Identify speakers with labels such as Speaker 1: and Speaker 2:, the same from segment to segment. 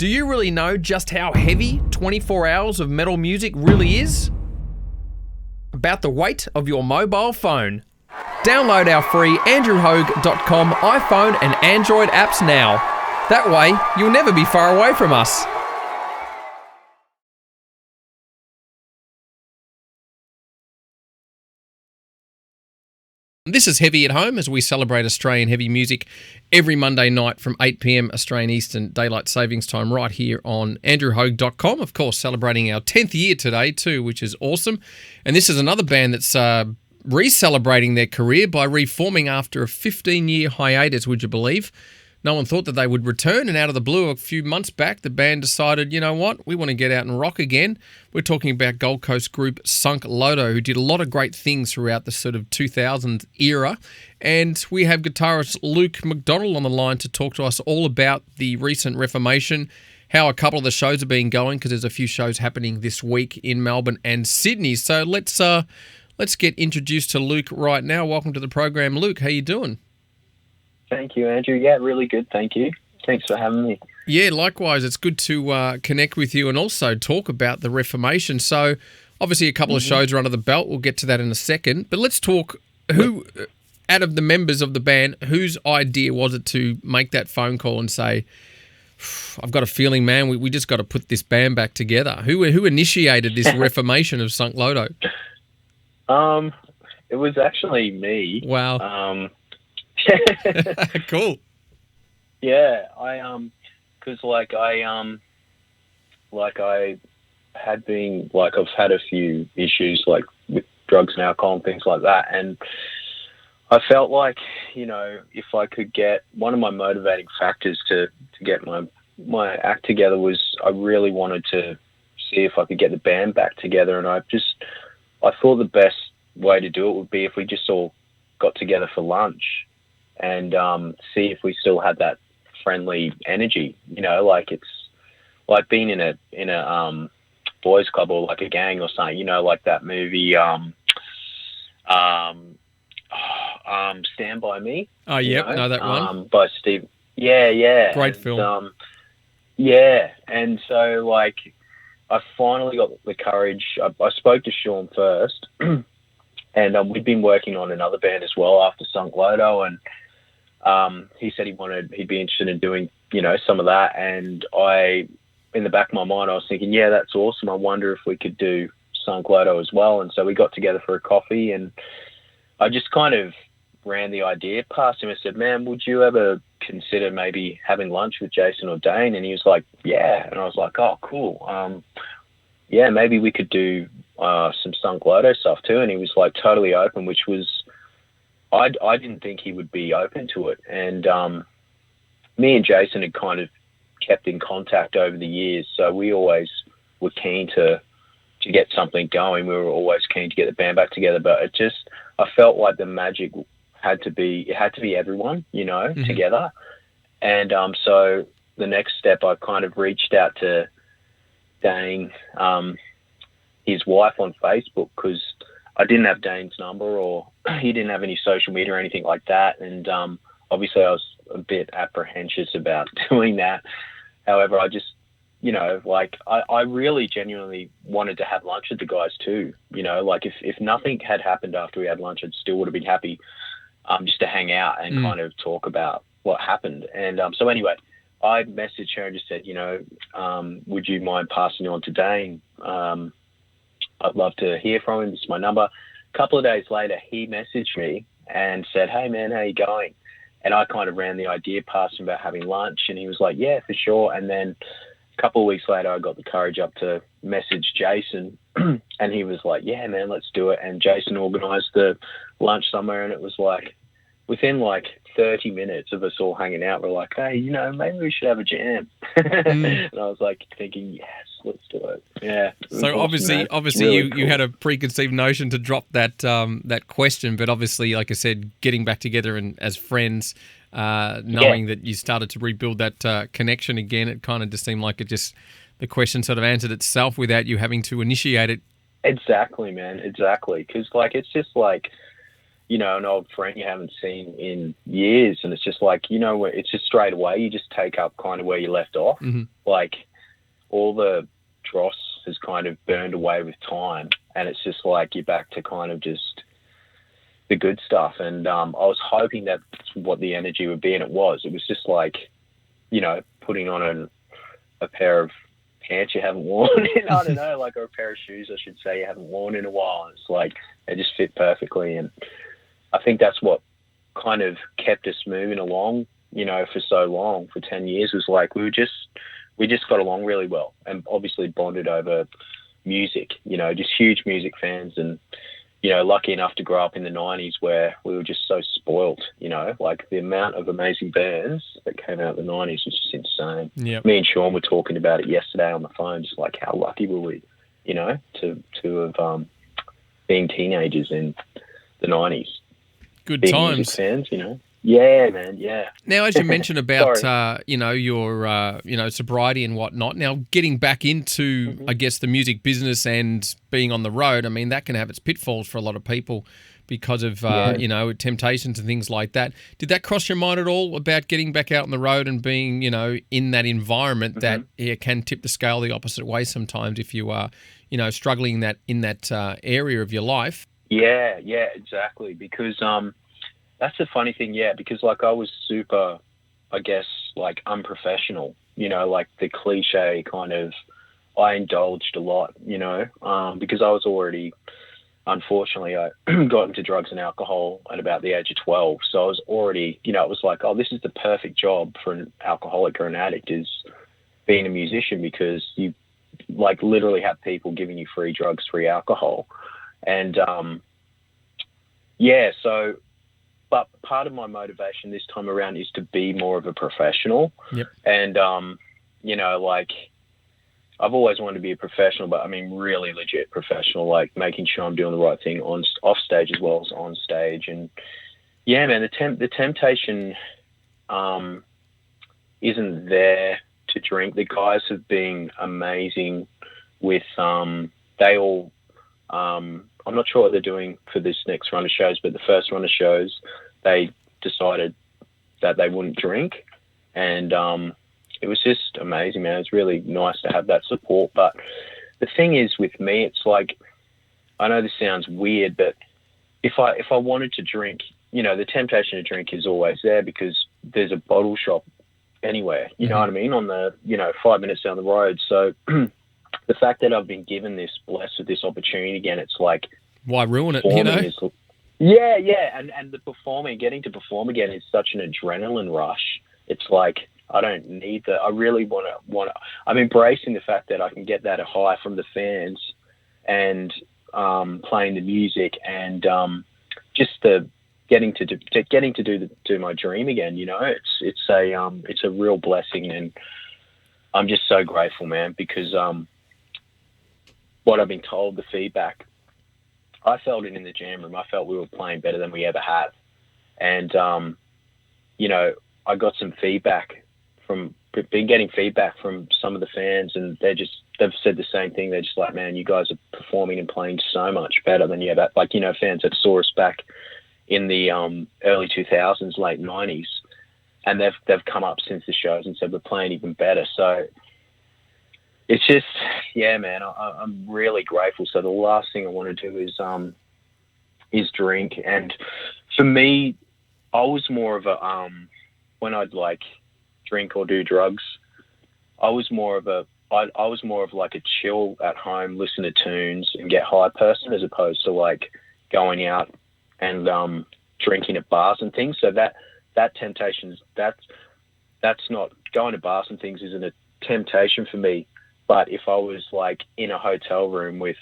Speaker 1: Do you really know just how heavy 24 hours of metal music really is? About the weight of your mobile phone. Download our free andrewhogue.com iPhone and Android apps now. That way, you'll never be far away from us. This is Heavy at Home as we celebrate Australian heavy music every Monday night from 8 p.m. Australian Eastern Daylight Savings Time right here on andrewhogue.com. Of course, celebrating our 10th year today too, which is awesome. And this is another band that's re-celebrating their career by reforming after a 15-year hiatus, would you believe? No one thought that they would return, and out of the blue a few months back, the band decided, you know what, we want to get out and rock again. We're talking about Gold Coast group LOTO, who did a lot of great things throughout the sort of 2000 era. And we have guitarist Luke McDonald on the line to talk to us all about the recent reformation, how a couple of the shows have been going, because there's a few shows happening this week in Melbourne and Sydney. So let's get introduced to Luke right now. Welcome to the program, Luke. How you doing?
Speaker 2: Thank you, Andrew. Yeah, really good. Thank you. Thanks for having me.
Speaker 1: Yeah, likewise. It's good to connect with you and also talk about the Reformation. So, obviously, a couple of shows are under the belt. We'll get to that in a second. But let's talk who, out of the members of the band, whose idea was it to make that phone call and say, I've got a feeling, man, we just got to put this band back together. Who initiated this reformation of LOTO?
Speaker 2: It was actually me.
Speaker 1: Wow. Cool.
Speaker 2: Yeah, I I've had a few issues like with drugs and alcohol and things like that, and I felt like, you know, if I could get one of my motivating factors to get my act together was I really wanted to see if I could get the band back together, and I thought the best way to do it would be if we just all got together for lunch and see if we still had that friendly energy. You know, like it's like being in a boys club or like a gang or something. You know, like that movie Stand By Me.
Speaker 1: Oh yeah, know that one
Speaker 2: by Steve. Yeah.
Speaker 1: Great film.
Speaker 2: Yeah, and so like I finally got the courage. I spoke to Sean first, and we'd been working on another band as well after LOTO, and he said he'd be interested in doing, you know, some of that. And in the back of my mind, I was thinking, yeah, that's awesome. I wonder if we could do LOTO as well. And so we got together for a coffee, and I just kind of ran the idea past him. I said, man, would you ever consider maybe having lunch with Jason or Dane? And he was like, yeah. And I was like, oh, cool. Yeah, maybe we could do some LOTO stuff too. And he was like totally open, which was, I didn't think he would be open to it. And me and Jason had kind of kept in contact over the years, so we always were keen to get something going. We were always keen to get the band back together, but I felt like the magic had to be everyone, you know, together. And so the next step, I kind of reached out to Dane, his wife, on Facebook, because I didn't have Dane's number, or he didn't have any social media or anything like that. And obviously I was a bit apprehensive about doing that. However, I just, you know, like I really genuinely wanted to have lunch with the guys too. You know, like if nothing had happened after we had lunch, I still would have been happy just to hang out and kind of talk about what happened. And so anyway, I messaged her and just said, you know, would you mind passing on to Dane? I'd love to hear from him. This is my number. A couple of days later, he messaged me and said, hey, man, how you going? And I kind of ran the idea past him about having lunch, and he was like, yeah, for sure. And then a couple of weeks later, I got the courage up to message Jason, and he was like, yeah, man, let's do it. And Jason organized the lunch somewhere, and it was like within like 30 minutes of us all hanging out, we're like, hey, you know, maybe we should have a jam. And I was like thinking, yes, let's do it. Yeah.
Speaker 1: So obviously really you had a preconceived notion to drop that question, but obviously, like I said, getting back together and as friends, knowing that you started to rebuild that connection again, it kind of just seemed like the question sort of answered itself without you having to initiate it.
Speaker 2: Exactly, man. Exactly. Because like, it's just like, an old friend you haven't seen in years, and it's just like, it's just straight away you just take up kind of where you left off.
Speaker 1: Mm-hmm.
Speaker 2: Like all the dross has kind of burned away with time, and it's just like you're back to kind of just the good stuff. And I was hoping that's what the energy would be, and it was. It was just like, putting on a pair of pants you haven't worn in, I don't know, like, or a pair of shoes, I should say, you haven't worn in a while. It's like they just fit perfectly, and I think that's what kind of kept us moving along, for so long, for 10 years, was like we just got along really well, and obviously bonded over music, just huge music fans, and lucky enough to grow up in the 90s where we were just so spoilt, like the amount of amazing bands that came out in the 90s was just insane.
Speaker 1: Yep.
Speaker 2: Me and Sean were talking about it yesterday on the phone, just like how lucky were we, to have been teenagers in the 90s.
Speaker 1: Good
Speaker 2: being
Speaker 1: times.
Speaker 2: music fans, Yeah, man, yeah.
Speaker 1: Now, as you mentioned about, your sobriety and whatnot, now getting back into, I guess, the music business and being on the road, I mean, that can have its pitfalls for a lot of people because of, temptations and things like that. Did that cross your mind at all about getting back out on the road and being, in that environment that can tip the scale the opposite way sometimes if you are, struggling in that area of your life?
Speaker 2: Yeah, exactly. Because that's the funny thing, because like I was super, I guess, like unprofessional, like the cliche kind of, I indulged a lot, because I was already, unfortunately, I got into drugs and alcohol at about the age of 12. So I was already, it was like, oh, this is the perfect job for an alcoholic or an addict, is being a musician, because you like literally have people giving you free drugs, free alcohol. And, but part of my motivation this time around is to be more of a professional.
Speaker 1: Yep.
Speaker 2: And, like I've always wanted to be a professional, but I mean, really legit professional, like making sure I'm doing the right thing off stage as well as on stage. And yeah, man, the temptation, isn't there to drink. The guys have been amazing with, they all, I'm not sure what they're doing for this next run of shows, but the first run of shows, they decided that they wouldn't drink. And it was just amazing, man. It's really nice to have that support. But the thing is with me, it's like, I know this sounds weird, but if I wanted to drink, the temptation to drink is always there because there's a bottle shop anywhere, you know what I mean, on the, 5 minutes down the road. So the fact that I've been given this, blessed with this opportunity again, it's like,
Speaker 1: why ruin it,
Speaker 2: and the performing, getting to perform again is such an adrenaline rush. It's like, I don't need that. I really want to, I'm embracing the fact that I can get that high from the fans and playing the music and just the getting to do my dream again. It's a real blessing, and I'm just so grateful, man, because what I've been told, the feedback, I felt it in the jam room. I felt we were playing better than we ever have. And, I got some feedback been getting feedback from some of the fans, and they've said the same thing. They're just like, man, you guys are performing and playing so much better than you ever, like, fans that saw us back in the early 2000s, late 90s. And they've come up since the shows and said we're playing even better. So it's just, yeah, man, I'm really grateful. So the last thing I want to do is drink. And for me, I was more of a when I'd like drink or do drugs, I was more of like a chill at home, listen to tunes and get high person, as opposed to like going out and drinking at bars and things. So that temptation, that's not, going to bars and things isn't a temptation for me. But if I was like in a hotel room with,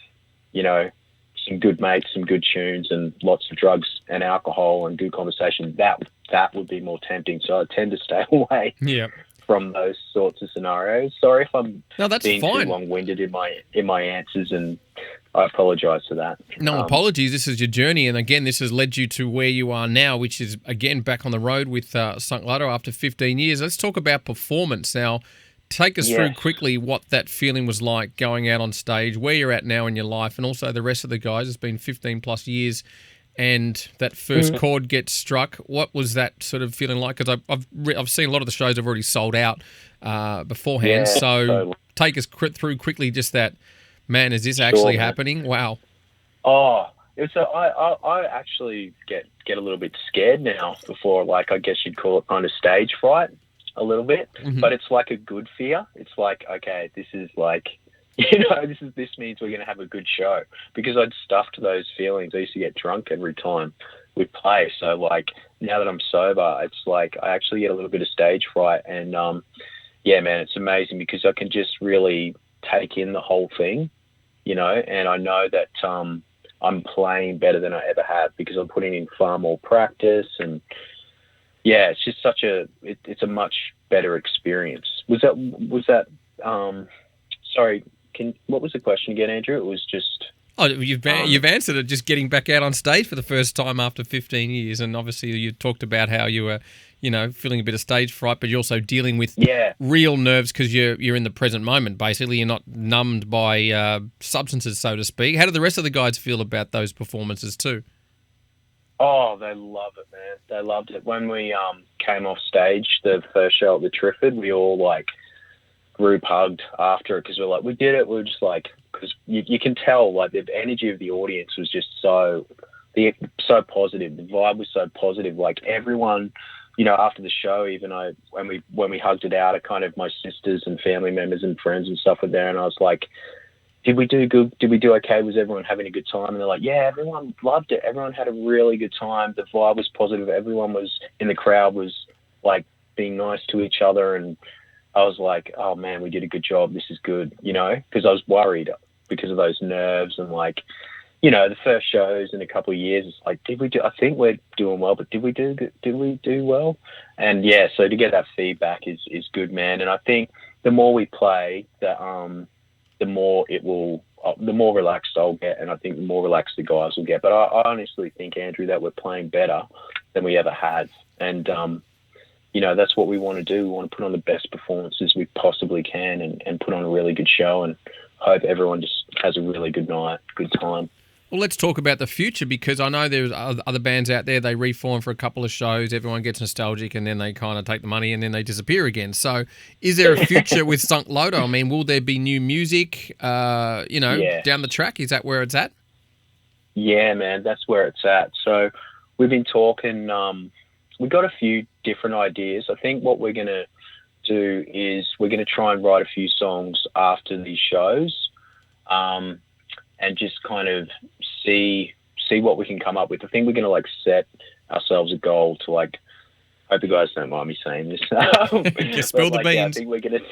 Speaker 2: some good mates, some good tunes and lots of drugs and alcohol and good conversation, that would be more tempting. So I tend to stay away from those sorts of scenarios. Sorry if I'm being too long-winded in my answers, and I apologise for that.
Speaker 1: No apologies. This is your journey, and again, this has led you to where you are now, which is again back on the road with Sunk LOTO after 15 years. Let's talk about performance now. Take us through quickly what that feeling was like going out on stage, where you're at now in your life, and also the rest of the guys. It's been 15 plus years, and that first chord gets struck. What was that sort of feeling like? Because I've seen a lot of the shows have already sold out beforehand.
Speaker 2: Yeah,
Speaker 1: So
Speaker 2: totally.
Speaker 1: take us through quickly just that, man, is this actually happening? Wow.
Speaker 2: Oh, it's I actually get a little bit scared now before, like, I guess you'd call it kind of stage fright a little bit, but it's like a good fear. It's like, okay, this is like, this means we're going to have a good show, because I'd stuffed those feelings. I used to get drunk every time we'd play. So like now that I'm sober, it's like I actually get a little bit of stage fright, and yeah, man, it's amazing because I can just really take in the whole thing, and I know that I'm playing better than I ever have because I'm putting in far more practice, and yeah, it's just it's a much better experience. Was that sorry, what was the question again, Andrew? It was just...
Speaker 1: Oh, you've answered it, just getting back out on stage for the first time after 15 years. And obviously you talked about how you were, feeling a bit of stage fright, but you're also dealing with real nerves because you're in the present moment, basically. You're not numbed by substances, so to speak. How do the rest of the guys feel about those performances too?
Speaker 2: Oh, they love it, man. They loved it. When we came off stage, the first show at the Triffid, we all group hugged after it because we're like, we did it. We're just like, because you can tell the energy of the audience was just so positive. The vibe was so positive. Like everyone, after the show, even when we hugged it out, my sisters and family members and friends and stuff were there, and I was like, did we do good? Did we do okay? Was everyone having a good time? And they're like, yeah, everyone loved it. Everyone had a really good time. The vibe was positive. Everyone was in the crowd was being nice to each other, and I was like, oh man, we did a good job. This is good, because I was worried because of those nerves and the first shows in a couple of years. It's like, did we do? I think we're doing well, but did we do well? And yeah, so to get that feedback is good, man. And I think the more we play, the more the more relaxed I'll get, and I think the more relaxed the guys will get. But I honestly think, Andrew, that we're playing better than we ever had, and that's what we want to do. We want to put on the best performances we possibly can and put on a really good show, and hope everyone just has a really good night, good time.
Speaker 1: Well, let's talk about the future, because I know there's other bands out there, they reform for a couple of shows, everyone gets nostalgic, and then they kind of take the money and then they disappear again. So is there a future with Sunk LOTO? I mean, will there be new music, down the track? Is that where it's at?
Speaker 2: Yeah, man, that's where it's at. So we've been talking, we've got a few different ideas. I think what we're going to do is we're going to try and write a few songs after these shows, and just kind of see what we can come up with. I think we're going to set ourselves a goal to hope you guys don't mind me saying this.
Speaker 1: Spill the beans.
Speaker 2: Yeah, I think we're going to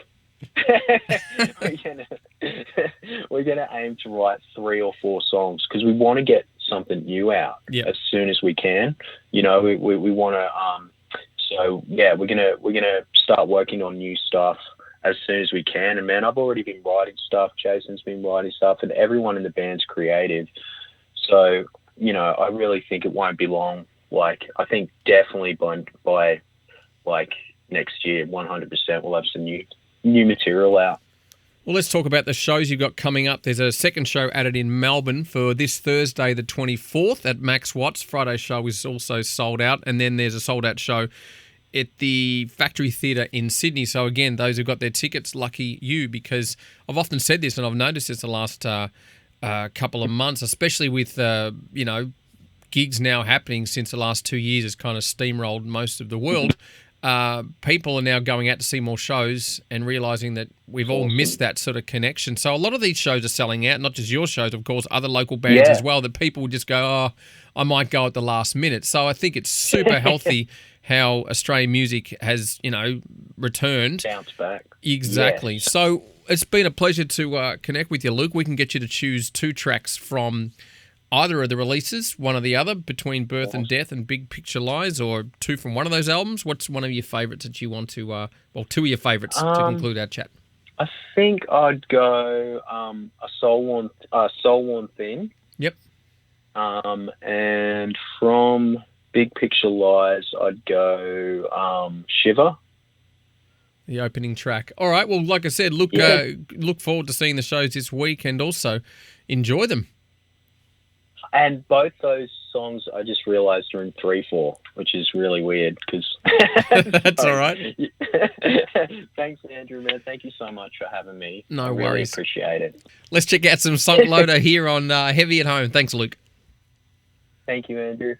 Speaker 2: we're going to aim to write 3 or 4 songs because we want to get something new out as soon as we can. We want to. So yeah, we're gonna start working on new stuff as soon as we can. And man, I've already been writing stuff. Jason's been writing stuff, and everyone in the band's creative. So I really think it won't be long. I think definitely by next year, 100%, we'll have some new material out.
Speaker 1: Well, let's talk about the shows you've got coming up. There's a second show added in Melbourne for this Thursday, the 24th at Max Watts. Friday's show is also sold out. And then there's a sold-out show at the Factory Theatre in Sydney. So, again, those who've got their tickets, lucky you, because I've often said this, and I've noticed this the last couple of months, especially with, gigs now happening since the last 2 years has kind of steamrolled most of the world. People are now going out to see more shows and realising that we've all missed that sort of connection. So a lot of these shows are selling out, not just your shows, of course, other local bands as well, that people will just go, oh, I might go at the last minute. So I think it's super healthy how Australian music has, returned.
Speaker 2: Bounced back.
Speaker 1: Exactly.
Speaker 2: Yeah.
Speaker 1: So it's been a pleasure to connect with you, Luke. We can get you to choose 2 tracks from either of the releases, one or the other, between Birth and Death and Big Picture Lies, or 2 from one of those albums. What's one of your favourites that you want to, 2 of your favourites to conclude our chat?
Speaker 2: I think I'd go a Soul Worn Thin.
Speaker 1: Yep.
Speaker 2: And from Big Picture Lies, I'd go Shiver.
Speaker 1: The opening track. All right. Well, like I said, look forward to seeing the shows this week, and also enjoy them.
Speaker 2: And both those songs I just realised are in 3/4, which is really weird. Because
Speaker 1: That's all right.
Speaker 2: Thanks, Andrew, man. Thank you so much for having me.
Speaker 1: No
Speaker 2: I really
Speaker 1: worries.
Speaker 2: appreciate it.
Speaker 1: Let's check out some Sunk LOTO here on Heavy at Home. Thanks, Luke.
Speaker 2: Thank you, Andrew.